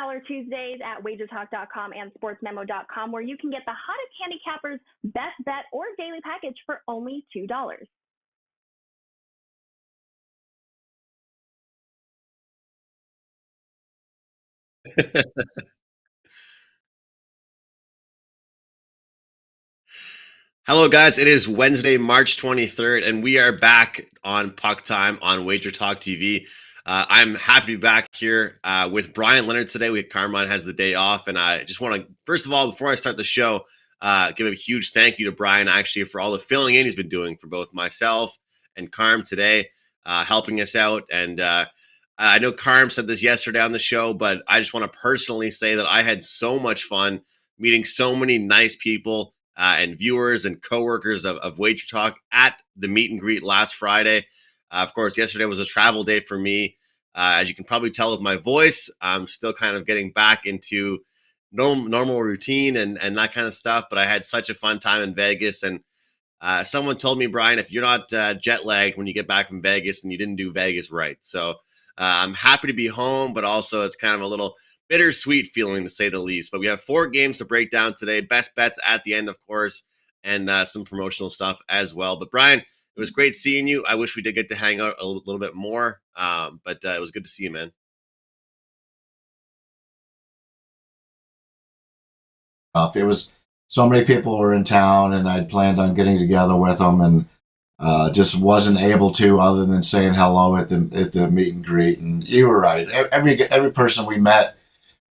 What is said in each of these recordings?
$2 Tuesdays at WagerTalk.com and SportsMemo.com, where you can get the hottest handicappers, best bet, or daily package for only $2. Hello, guys. It is Wednesday, March 23rd, and we are back on Puck Time on WagerTalk TV. I'm happy to be back here with Bryan Leonard today. Carmine has the day off, and I just want to, first of all, before I start the show, give a huge thank you to Bryan, actually, for all the filling in he's been doing for both myself and Carm today, helping us out. And I know Carm said this yesterday on the show, but I just want to personally say that I had so much fun meeting so many nice people and viewers and coworkers of Wager Talk at the meet and greet last Friday. Of course, yesterday was a travel day for me. As you can probably tell with my voice, I'm still kind of getting back into normal routine and that kind of stuff. But I had such a fun time in Vegas. And someone told me, Bryan, if you're not jet lagged when you get back from Vegas, then you didn't do Vegas right. So I'm happy to be home, but also it's kind of a little bittersweet feeling, to say the least. But we have 4 games to break down today. Best bets at the end, of course, and some promotional stuff as well. But Bryan, it was great seeing you. I wish we did get to hang out a little bit more, but it was good to see you, man. It was so many people were in town, and I'd planned on getting together with them, and just wasn't able to, other than saying hello at the meet and greet. And you were right. Every person we met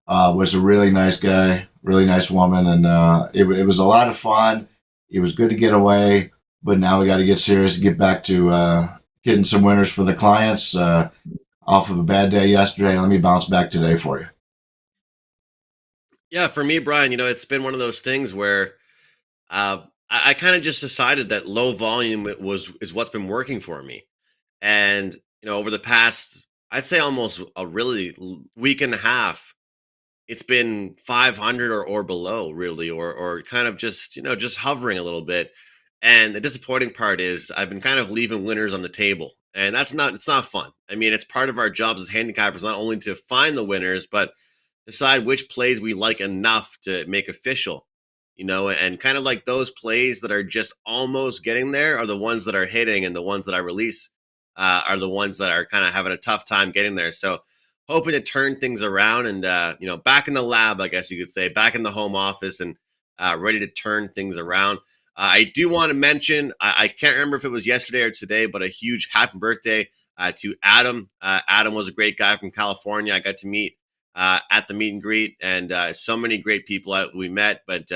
was a really nice guy, really nice woman, and it was a lot of fun. It was good to get away, but now we got to get serious and get back to getting some winners for the clients. Off of a bad day yesterday, let me bounce back today for you. Yeah, for me, Bryan, it's been one of those things where I kind of just decided that low volume is what's been working for me. And, over the past, I'd say almost a really week and a half, it's been 500 or below, really, or kind of just hovering a little bit. And the disappointing part is I've been kind of leaving winners on the table, and it's not fun. I mean, it's part of our jobs as handicappers not only to find the winners, but decide which plays we like enough to make official. And kind of like those plays that are just almost getting there are the ones that are hitting, and the ones that I release are the ones that are kind of having a tough time getting there. So hoping to turn things around and, back in the lab, I guess you could say, back in the home office and ready to turn things around. I do want to mention, I can't remember if it was yesterday or today, but a huge happy birthday to Adam. Adam was a great guy from California. I got to meet at the meet and greet, and so many great people we met. But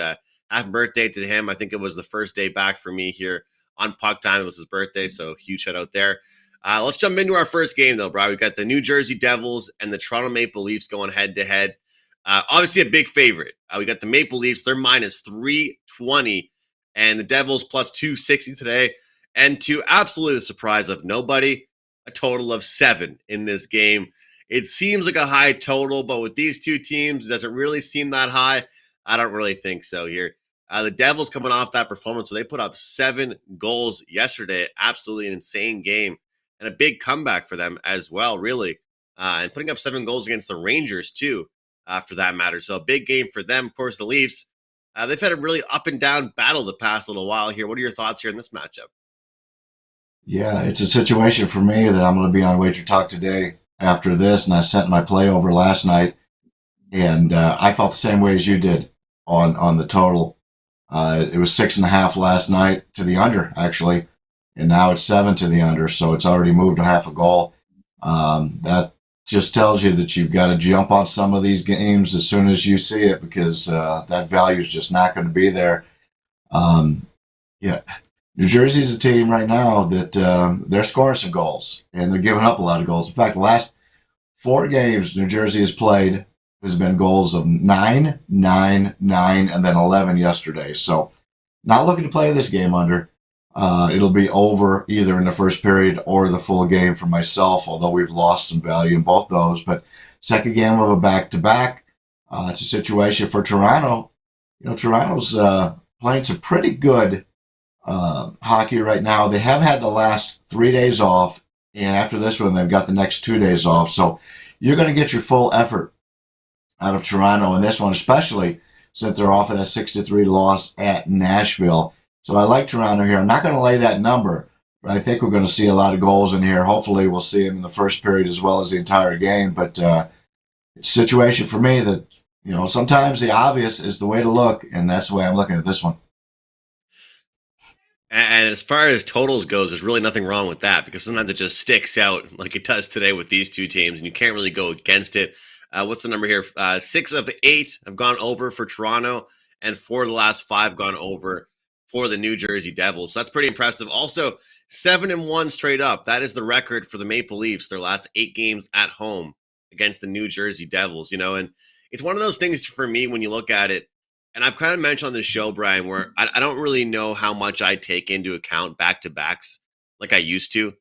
happy birthday to him. I think it was the first day back for me here on Puck Time. It was his birthday, so huge shout out there. Let's jump into our first game, though, Brian. We've got the New Jersey Devils and the Toronto Maple Leafs going head-to-head. Obviously, a big favorite. We got the Maple Leafs. They're minus 320, and the Devils plus 260 today. And to absolutely the surprise of nobody, a total of 7 in this game. It seems like a high total, but with these two teams, does it really seem that high? I don't really think so here. The Devils coming off that performance, so they put up 7 goals yesterday. Absolutely an insane game. And a big comeback for them as well, really. And putting up 7 goals against the Rangers, too, for that matter. So a big game for them. Of course, the Leafs, they've had a really up and down battle the past little while here. What are your thoughts here in this matchup? Yeah, it's a situation for me that I'm going to be on Wager Talk today after this, and I sent my play over last night, and I felt the same way as you did on the total. It was 6.5 last night to the under, actually. And now it's 7 to the under, so it's already moved a half a goal. That just tells you that you've got to jump on some of these games as soon as you see it, because that value is just not going to be there. Yeah, New Jersey's a team right now that they're scoring some goals, and they're giving up a lot of goals. In fact, the last 4 games New Jersey has played has been goals of 9, 9, 9, and then 11 yesterday. So not looking to play this game under. It'll be over either in the first period or the full game for myself, although we've lost some value in both those. But second game of a back-to-back, it's a situation for Toronto. Toronto's playing some pretty good hockey right now. They have had the last 3 days off, and after this one, they've got the next 2 days off. So you're going to get your full effort out of Toronto in this one, especially since they're off of that 6-3 loss at Nashville. So I like Toronto here. I'm not going to lay that number, but I think we're going to see a lot of goals in here. Hopefully we'll see them in the first period as well as the entire game. But it's a situation for me that, sometimes the obvious is the way to look, and that's the way I'm looking at this one. And as far as totals goes, there's really nothing wrong with that because sometimes it just sticks out like it does today with these two teams, and you can't really go against it. What's the number here? 6 of 8 have gone over for Toronto, and 4 of the last 5 gone over for the New Jersey Devils. So that's pretty impressive. Also, 7-1 straight up. That is the record for the Maple Leafs, their last 8 games at home against the New Jersey Devils, and it's one of those things for me when you look at it. And I've kind of mentioned on this show, Brian, where I don't really know how much I take into account back-to-backs like I used to.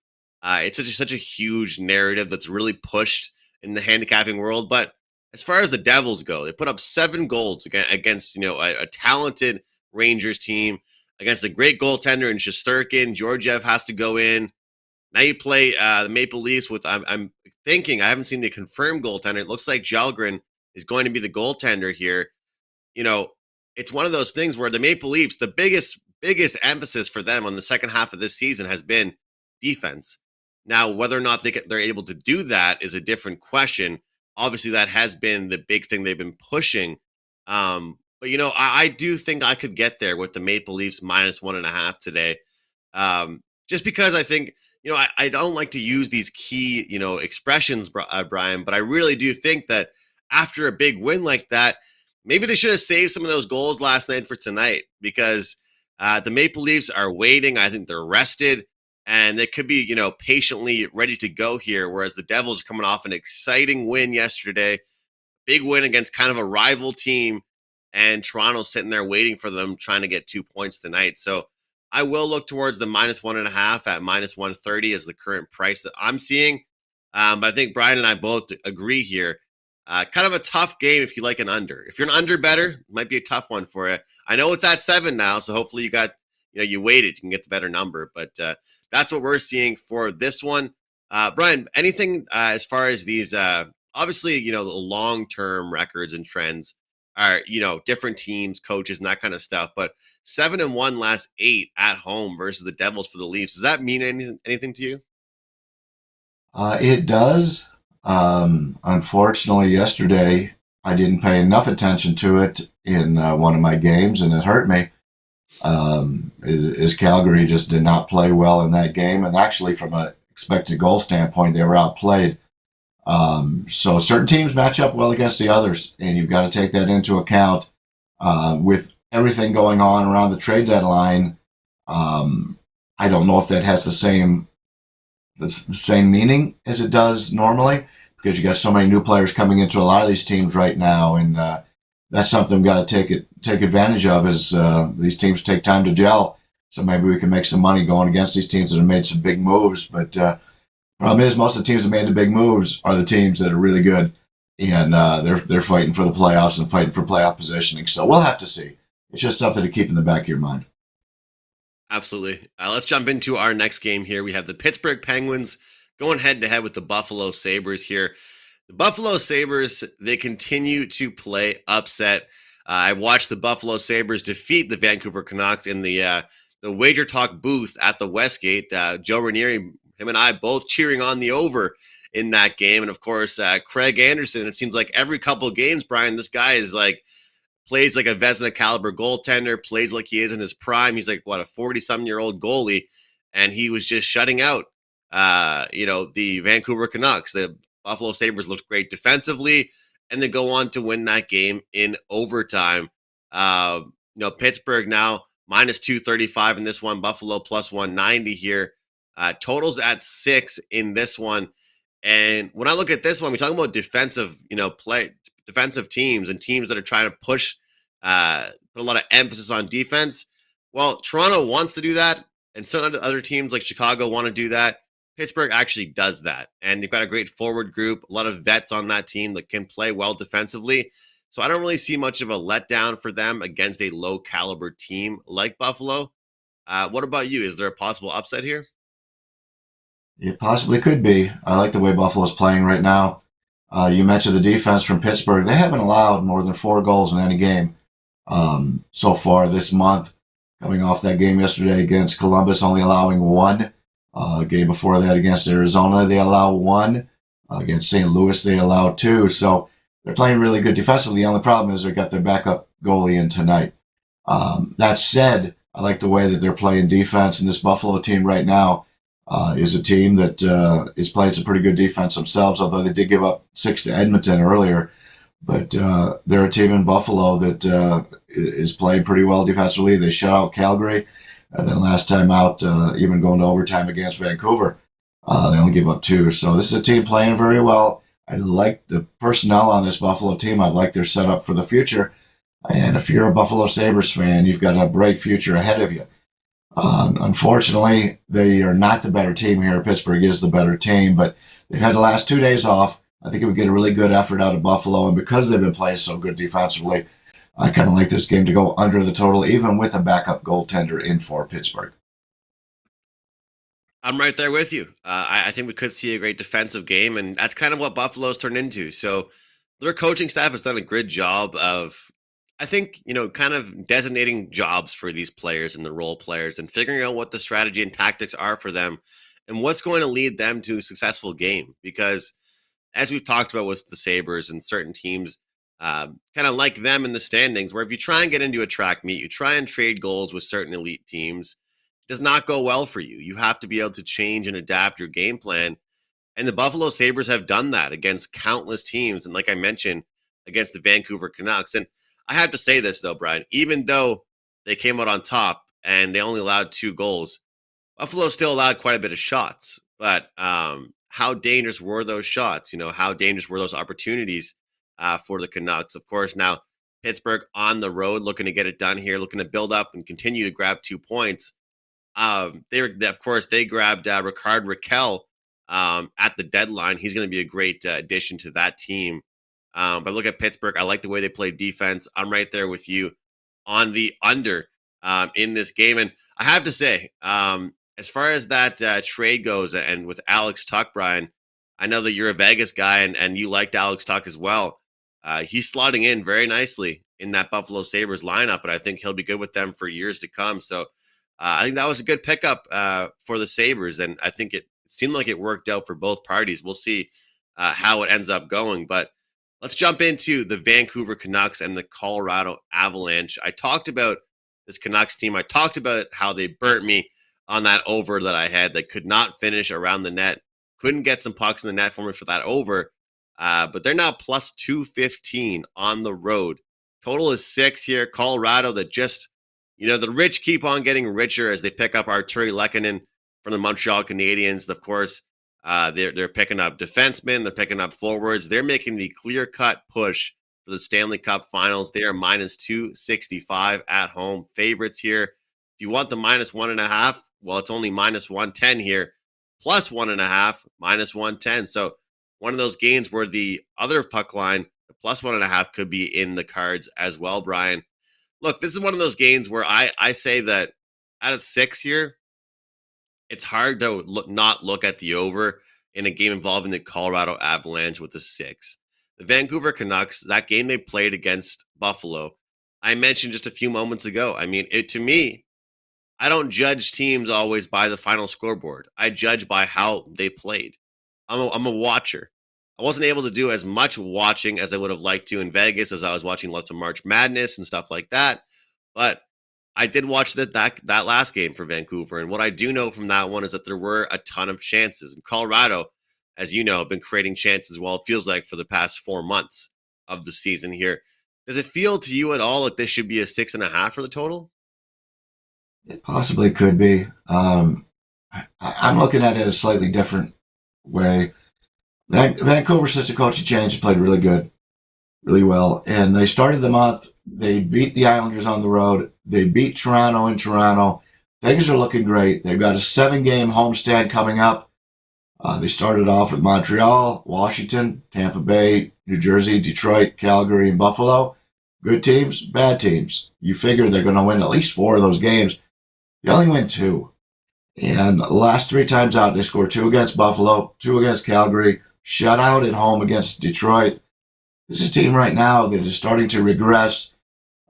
It's such a huge narrative that's really pushed in the handicapping world. But as far as the Devils go, they put up 7 goals against a talented Rangers team, against a great goaltender in Shesterkin. Georgiev has to go in. Now you play the Maple Leafs with, I'm thinking, I haven't seen the confirmed goaltender. It looks like Jalgren is going to be the goaltender here. It's one of those things where the Maple Leafs, the biggest emphasis for them on the second half of this season has been defense. Now, whether or not they're able to do that is a different question. Obviously, that has been the big thing they've been pushing. But, I do think I could get there with the Maple Leafs -1.5 today. Just because I think, I don't like to use these key, expressions, Brian, but I really do think that after a big win like that, maybe they should have saved some of those goals last night for tonight because the Maple Leafs are waiting. I think they're rested, and they could be, patiently ready to go here, whereas the Devils are coming off an exciting win yesterday, big win against kind of a rival team, and Toronto's sitting there waiting for them, trying to get 2 points tonight. So I will look towards the -1.5 at -130 as the current price that I'm seeing. But I think Brian and I both agree here. Kind of a tough game if you like an under. If you're an under better, it might be a tough one for you. I know it's at 7 now, so hopefully you waited, you can get the better number. But that's what we're seeing for this one. Brian, anything as far as these, obviously, the long-term records and trends are, different teams, coaches, and that kind of stuff. But 7-1 last 8 at home versus the Devils for the Leafs. Does that mean anything to you? It does. Unfortunately, yesterday I didn't pay enough attention to it in one of my games, and it hurt me. Is Calgary just did not play well in that game, and actually, from an expected goal standpoint, they were outplayed. So certain teams match up well against the others, and you've got to take that into account. With everything going on around the trade deadline, I don't know if that has the same meaning as it does normally, because you got so many new players coming into a lot of these teams right now, and that's something we've got to take advantage of as these teams take time to gel. So maybe we can make some money going against these teams that have made some big moves. But problem is, most of the teams that made the big moves are the teams that are really good, and they're fighting for the playoffs and fighting for playoff positioning. So we'll have to see. It's just something to keep in the back of your mind. Absolutely. Let's jump into our next game here. We have the Pittsburgh Penguins going head-to-head with the Buffalo Sabres here. The Buffalo Sabres, they continue to play upset. I watched the Buffalo Sabres defeat the Vancouver Canucks in the WagerTalk booth at the Westgate. Joe Ranieri, him and I both cheering on the over in that game. And, of course, Craig Anderson, it seems like every couple of games, Brian, this guy is plays like a Vezina caliber goaltender, plays like he is in his prime. He's like, what, a 40-something-year-old goalie, and he was just shutting out, the Vancouver Canucks. The Buffalo Sabres looked great defensively, and they go on to win that game in overtime. Pittsburgh now -235 in this one, Buffalo +190 here. Totals at 6 in this one. And when I look at this one, we talk about defensive teams and teams that are trying to put a lot of emphasis on defense. Well, Toronto wants to do that, and some other teams like Chicago want to do that. Pittsburgh actually does that, and they've got a great forward group, a lot of vets on that team that can play well defensively. So I don't really see much of a letdown for them against a low-caliber team like Buffalo. What about you? Is there a possible upset here? It possibly could be. I like the way Buffalo's playing right now. You mentioned the defense from Pittsburgh. They haven't allowed more than 4 goals in any game so far this month. Coming off that game yesterday against Columbus, only allowing 1. Game before that against Arizona, they allow 1. Against St. Louis, they allow 2. So they're playing really good defensively. The only problem is they got their backup goalie in tonight. That said, I like the way that they're playing defense, and this Buffalo team right now is a team that is playing some pretty good defense themselves, although they did give up 6 to Edmonton earlier. But they're a team in Buffalo that is playing pretty well defensively. They shut out Calgary, and then last time out, even going to overtime against Vancouver, they only gave up 2. So this is a team playing very well. I like the personnel on this Buffalo team. I like their setup for the future. And if you're a Buffalo Sabres fan, you've got a bright future ahead of you. Unfortunately, they are not the better team here. Pittsburgh is the better team, but they've had the last 2 days off. I think it would get a really good effort out of Buffalo, and because they've been playing so good defensively, I kind of like this game to go under the total, even with a backup goaltender in for Pittsburgh. I'm right there with you. I think we could see a great defensive game, and that's kind of what Buffalo's turned into. So their coaching staff has done a good job of, I think, kind of designating jobs for these players and the role players and figuring out what the strategy and tactics are for them and what's going to lead them to a successful game. Because as we've talked about with the Sabres and certain teams, kind of like them in the standings, where if you try and get into a track meet, you try and trade goals with certain elite teams, it does not go well for you. You have to be able to change and adapt your game plan. And the Buffalo Sabres have done that against countless teams. And like I mentioned, against the Vancouver Canucks. And I have to say this, though, Brian, even though they came out on top and they only allowed 2 goals, Buffalo still allowed quite a bit of shots. But how dangerous were those shots? How dangerous were those opportunities for the Canucks? Of course, now Pittsburgh on the road, looking to get it done here, looking to build up and continue to grab 2 points. They grabbed Ricard Raquel at the deadline. He's going to be a great addition to that team. But look at Pittsburgh. I like the way they play defense. I'm right there with you on the under in this game. And I have to say, as far as that trade goes, and with Alex Tuch, Brian, I know that you're a Vegas guy and you liked Alex Tuch as well. He's slotting in very nicely in that Buffalo Sabres lineup, and I think he'll be good with them for years to come. So I think that was a good pickup for the Sabres, and I think it seemed like it worked out for both parties. We'll see how it ends up going, but let's jump into the Vancouver Canucks and the Colorado Avalanche. I talked about this Canucks team. I talked about how they burnt me on that over that I had. They could not finish around the net, couldn't get some pucks in the net for me for that over, but they're now plus 215 on the road. Total is 6 here. Colorado that just, the rich keep on getting richer as they pick up Arturi Lehkonen from the Montreal Canadiens. Of course, they're picking up defensemen. They're picking up forwards. They're making the clear-cut push for the Stanley Cup Finals. They are minus 265 at home. Favorites here. If you want the minus 1.5, well, it's only minus 110 here. Plus 1.5, minus 110. So one of those games where the other puck line, the plus 1.5, could be in the cards as well, Brian. Look, this is one of those games where I say that out of 6 here, it's hard to not look at the over in a game involving the Colorado Avalanche with the 6. The Vancouver Canucks, that game they played against Buffalo, I mentioned just a few moments ago. I mean, to me, I don't judge teams always by the final scoreboard. I judge by how they played. I'm a watcher. I wasn't able to do as much watching as I would have liked to in Vegas as I was watching lots of March Madness and stuff like that. But I did watch that last game for Vancouver. And what I do know from that one is that there were a ton of chances. And Colorado, as you know, have been creating chances, well, it feels like for the past 4 months of the season here. Does it feel to you at all like this should be a 6.5 for the total? It possibly could be. I'm looking at it a slightly different way. Vancouver, since the coaching change, played really good, really well. And they started the month. They beat the Islanders on the road. They beat Toronto in Toronto. Things are looking great. They've got a 7-game homestand coming up. They started off with Montreal, Washington, Tampa Bay, New Jersey, Detroit, Calgary, and Buffalo. Good teams, bad teams. You figure they're going to win at least 4 of those games. They only win 2. And the last 3 times out, they scored 2 against Buffalo, 2 against Calgary, shutout at home against Detroit. This is a team right now that is starting to regress.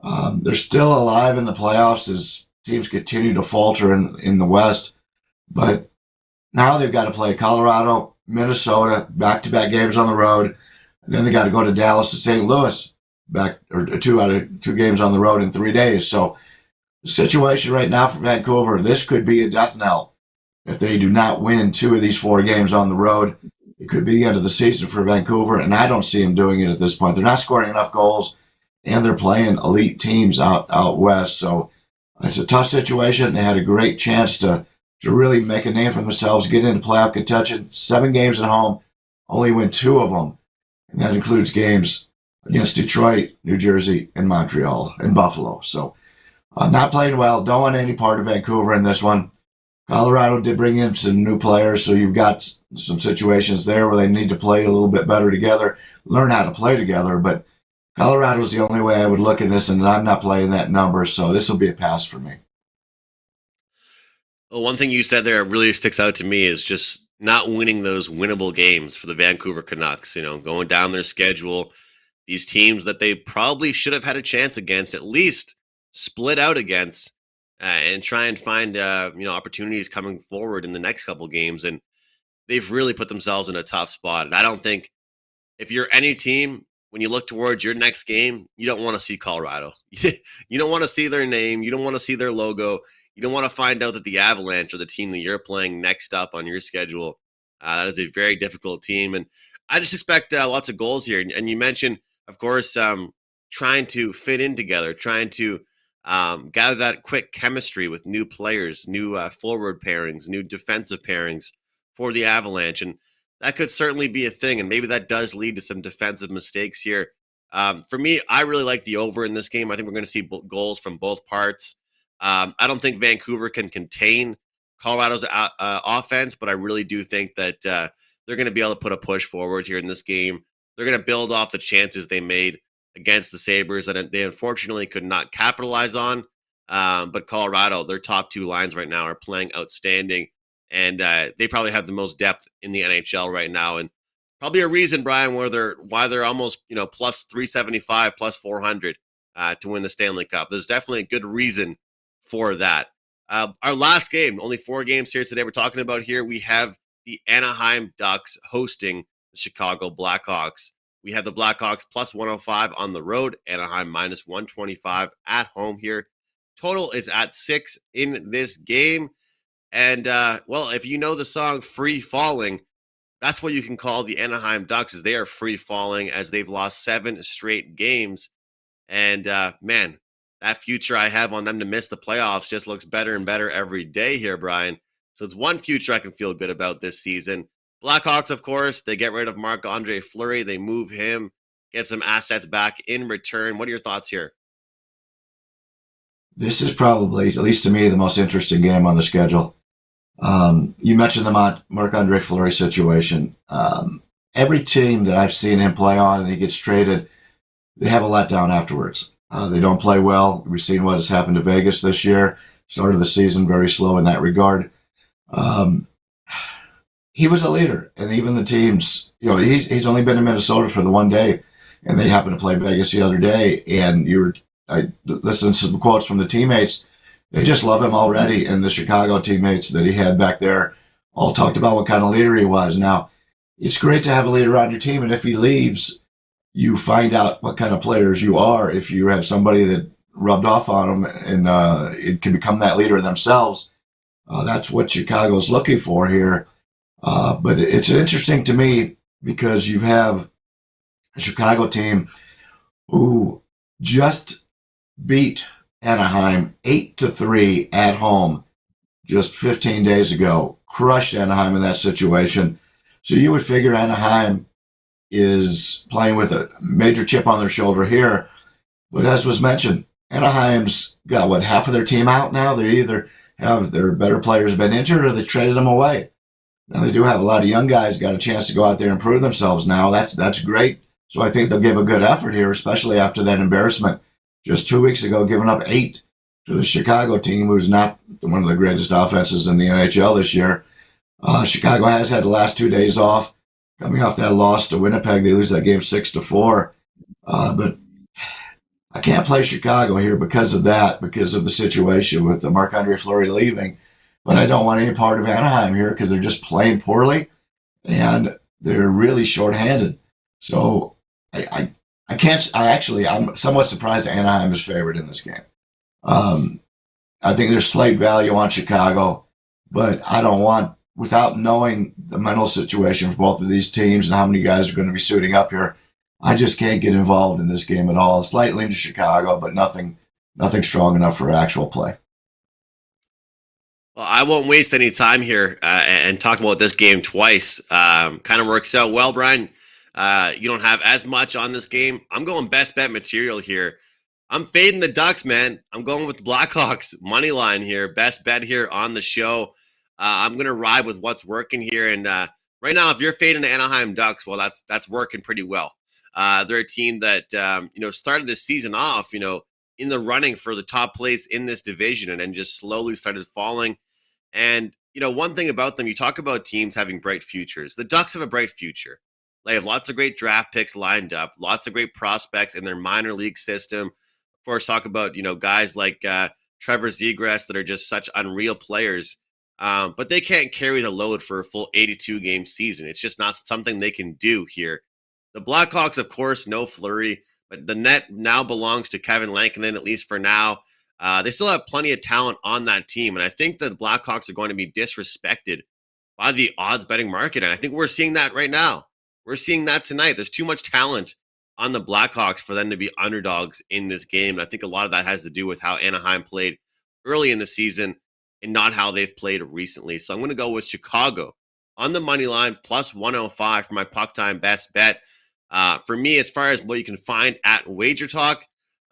They're still alive in the playoffs as teams continue to falter in the West. But now they've got to play Colorado, Minnesota, back-to-back games on the road. And then they got to go to Dallas to St. Louis, two out of 2 games on the road in 3 days. So the situation right now for Vancouver, this could be a death knell. If they do not win 2 of these 4 games on the road, it could be the end of the season for Vancouver, and I don't see them doing it at this point. They're not scoring enough goals, and they're playing elite teams out west. So it's a tough situation. They had a great chance to really make a name for themselves, get into playoff contention. 7 games at home, only win 2 of them, and that includes games against Detroit, New Jersey, and Montreal, and Buffalo. So not playing well. Don't want any part of Vancouver in this one. Colorado did bring in some new players, so you've got some situations there where they need to play a little bit better together, learn how to play together. But Colorado's the only way I would look at this, and I'm not playing that number, so this will be a pass for me. Well, one thing you said there really sticks out to me is just not winning those winnable games for the Vancouver Canucks. Going down their schedule, these teams that they probably should have had a chance against, at least split out against. And try and find opportunities coming forward in the next couple games, and they've really put themselves in a tough spot. And I don't think if you're any team, when you look towards your next game, you don't want to see Colorado. You don't want to see their name. You don't want to see their logo. You don't want to find out that the Avalanche are the team that you're playing next up on your schedule. That is a very difficult team, and I just expect lots of goals here. And you mentioned, of course, trying to fit in together, trying to gather that quick chemistry with new players, new forward pairings, new defensive pairings for the Avalanche. And that could certainly be a thing. And maybe that does lead to some defensive mistakes here. For me, I really like the over in this game. I think we're going to see goals from both parts. I don't think Vancouver can contain Colorado's offense, but I really do think that they're going to be able to put a push forward here in this game. They're going to build off the chances they made against the Sabres that they unfortunately could not capitalize on. But Colorado, their top 2 lines right now are playing outstanding, and they probably have the most depth in the NHL right now, and probably a reason, Brian, why they're almost plus 375, plus 400 to win the Stanley Cup. There's definitely a good reason for that. Our last game, only 4 games here today we're talking about here. We have the Anaheim Ducks hosting the Chicago Blackhawks. We have the Blackhawks plus 105 on the road, Anaheim minus 125 at home here. Total is at 6 in this game. And, if you know the song Free Falling, that's what you can call the Anaheim Ducks, as they are free falling as they've lost 7 straight games. And, that future I have on them to miss the playoffs just looks better and better every day here, Brian. So it's one future I can feel good about this season. Blackhawks, of course, they get rid of Marc-Andre Fleury. They move him, get some assets back in return. What are your thoughts here? This is probably, at least to me, the most interesting game on the schedule. You mentioned the Marc-Andre Fleury situation. Every team that I've seen him play on and he gets traded, they have a letdown afterwards. They don't play well. We've seen what has happened to Vegas this year. Started the season very slow in that regard. He was a leader, and even the teams, he's only been in Minnesota for the 1 day, and they happened to play Vegas the other day, and I listened to some quotes from the teammates. They just love him already, and the Chicago teammates that he had back there all talked about what kind of leader he was. Now, it's great to have a leader on your team, and if he leaves, you find out what kind of players you are. If you have somebody that rubbed off on them and it can become that leader themselves, that's what Chicago's looking for here. But it's interesting to me because you have a Chicago team who just beat Anaheim 8-3 at home just 15 days ago, crushed Anaheim in that situation. So you would figure Anaheim is playing with a major chip on their shoulder here. But as was mentioned, Anaheim's got, half of their team out now? They either have their better players been injured or they traded them away. Now, they do have a lot of young guys got a chance to go out there and prove themselves now. That's great. So I think they'll give a good effort here, especially after that embarrassment just 2 weeks ago, giving up 8 to the Chicago team, who's not one of the greatest offenses in the NHL this year. Chicago has had the last 2 days off. coming off that loss to Winnipeg. They lose that game 6-4. But I can't play Chicago here because of that, because of the situation with the Marc-Andre Fleury leaving. But I don't want any part of Anaheim here because they're just playing poorly and they're really shorthanded. So I can't. I'm somewhat surprised that Anaheim is favored in this game. I think there's slight value on Chicago, but I don't want, without knowing the mental situation for both of these teams and how many guys are going to be suiting up here, I just can't get involved in this game at all. Slightly into Chicago, but nothing strong enough for actual play. Well, I won't waste any time here and talk about this game twice. Kind of works out well, Brian. You don't have as much on this game. I'm going best bet material here. I'm fading the Ducks, man. I'm going with the Blackhawks money line here. Best bet here on the show. I'm going to ride with what's working here. And right now, if you're fading the Anaheim Ducks, well, that's working pretty well. They're a team that started this season off, in the running for the top place in this division, and then just slowly started falling. And one thing about them, you talk about teams having bright futures. The Ducks have a bright future. They have lots of great draft picks lined up, lots of great prospects in their minor league system. Of course, talk about guys like Trevor Zegras that are just such unreal players. But they can't carry the load for a full 82-game season. It's just not something they can do here. The Blackhawks, of course, no Fleury, but the net now belongs to Kevin Lankinen, at least for now. They still have plenty of talent on that team, and I think that the Blackhawks are going to be disrespected by the odds betting market, and I think we're seeing that right now. We're seeing that tonight. There's too much talent on the Blackhawks for them to be underdogs in this game, and I think a lot of that has to do with how Anaheim played early in the season and not how they've played recently. So I'm going to go with Chicago on the money line, plus 105 for my puck time best bet. For me, as far as what you can find at WagerTalk,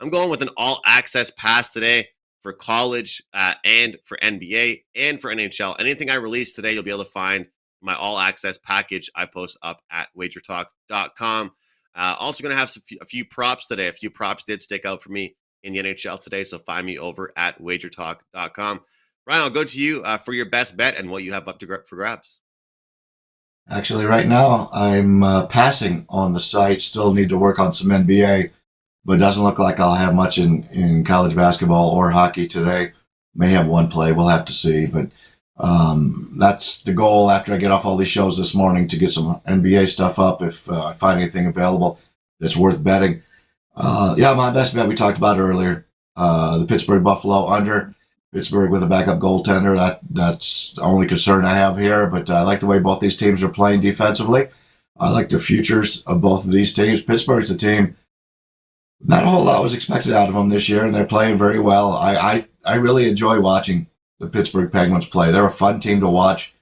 I'm going with an all-access pass today for college and for NBA and for NHL. Anything I release today, you'll be able to find my all-access package I post up at WagerTalk.com. Also going to have a few props today. A few props did stick out for me in the NHL today, so find me over at WagerTalk.com. Ryan, I'll go to you for your best bet and what you have up for grabs. Actually, right now, I'm passing on the site. Still need to work on some NBA, but it doesn't look like I'll have much in college basketball or hockey today. May have one play. We'll have to see. But that's the goal after I get off all these shows this morning, to get some NBA stuff up if I find anything available that's worth betting. My best bet we talked about earlier, the Pittsburgh Buffalo under. Pittsburgh with a backup goaltender. That's the only concern I have here, but I like the way both these teams are playing defensively. I like the futures of both of these teams. Pittsburgh's a team, not a whole lot was expected out of them this year, and they're playing very well. I really enjoy watching the Pittsburgh Penguins play. They're a fun team to watch.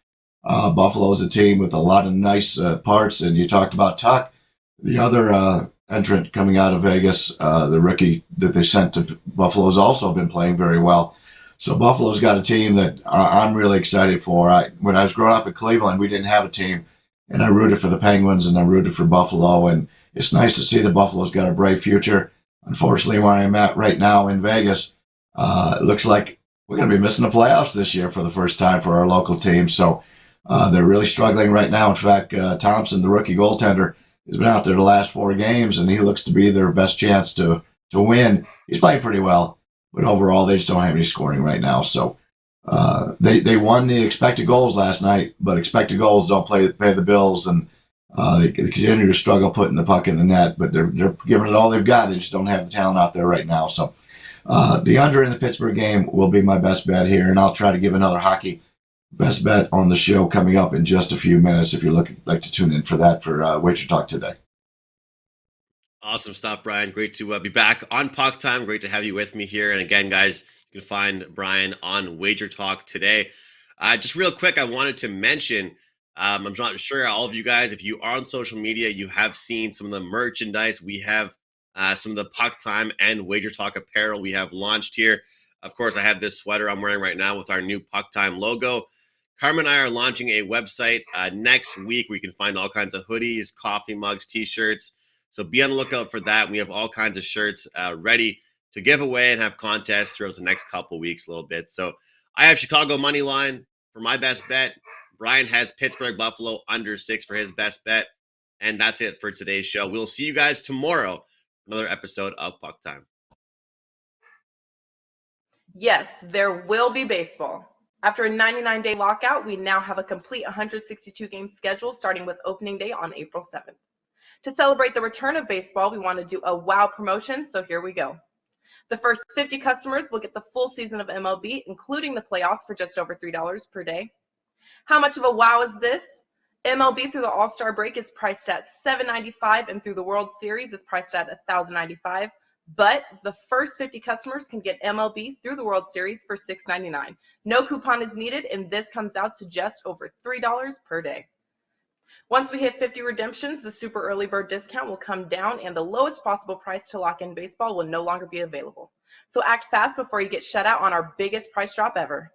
Buffalo's a team with a lot of nice parts, and you talked about Tuck, the other entrant coming out of Vegas, the rookie that they sent to Buffalo, has also been playing very well. So Buffalo's got a team that I'm really excited for. When I was growing up in Cleveland, we didn't have a team, and I rooted for the Penguins and I rooted for Buffalo, and it's nice to see that Buffalo's got a bright future. Unfortunately, where I'm at right now in Vegas, it looks like we're going to be missing the playoffs this year for the first time for our local team. So they're really struggling right now. In fact, Thompson, the rookie goaltender, has been out there the last 4 games, and he looks to be their best chance to win. He's playing pretty well, but overall, they just don't have any scoring right now. So they won the expected goals last night, but expected goals don't pay the bills, and they continue to struggle putting the puck in the net. But they're giving it all they've got. They just don't have the talent out there right now. So the under in the Pittsburgh game will be my best bet here, and I'll try to give another hockey best bet on the show coming up in just a few minutes if you'd like to tune in for that for Wager Talk today. Awesome stuff, Brian. Great to be back on Puck Time. Great to have you with me here. And again, guys, you can find Brian on Wager Talk today. Just real quick, I wanted to mention, I'm not sure all of you guys, if you are on social media, you have seen some of the merchandise. We have some of the Puck Time and Wager Talk apparel we have launched here. Of course, I have this sweater I'm wearing right now with our new Puck Time logo. Carmen and I are launching a website next week where you can find all kinds of hoodies, coffee mugs, t-shirts. So be on the lookout for that. We have all kinds of shirts ready to give away and have contests throughout the next couple weeks a little bit. So I have Chicago money line for my best bet. Bryan has Pittsburgh Buffalo under 6 for his best bet. And that's it for today's show. We'll see you guys tomorrow. Another episode of Puck Time. Yes, there will be baseball. After a 99-day lockout, we now have a complete 162-game schedule starting with opening day on April 7th. To celebrate the return of baseball, we want to do a wow promotion, so here we go. The first 50 customers will get the full season of MLB, including the playoffs, for just over $3 per day. How much of a wow is this? MLB through the All-Star break is priced at $7.95, and through the World Series is priced at $1,095. But the first 50 customers can get MLB through the World Series for $6.99. No coupon is needed, and this comes out to just over $3 per day. Once we hit 50 redemptions, the super early bird discount will come down, and the lowest possible price to lock in baseball will no longer be available. So act fast before you get shut out on our biggest price drop ever.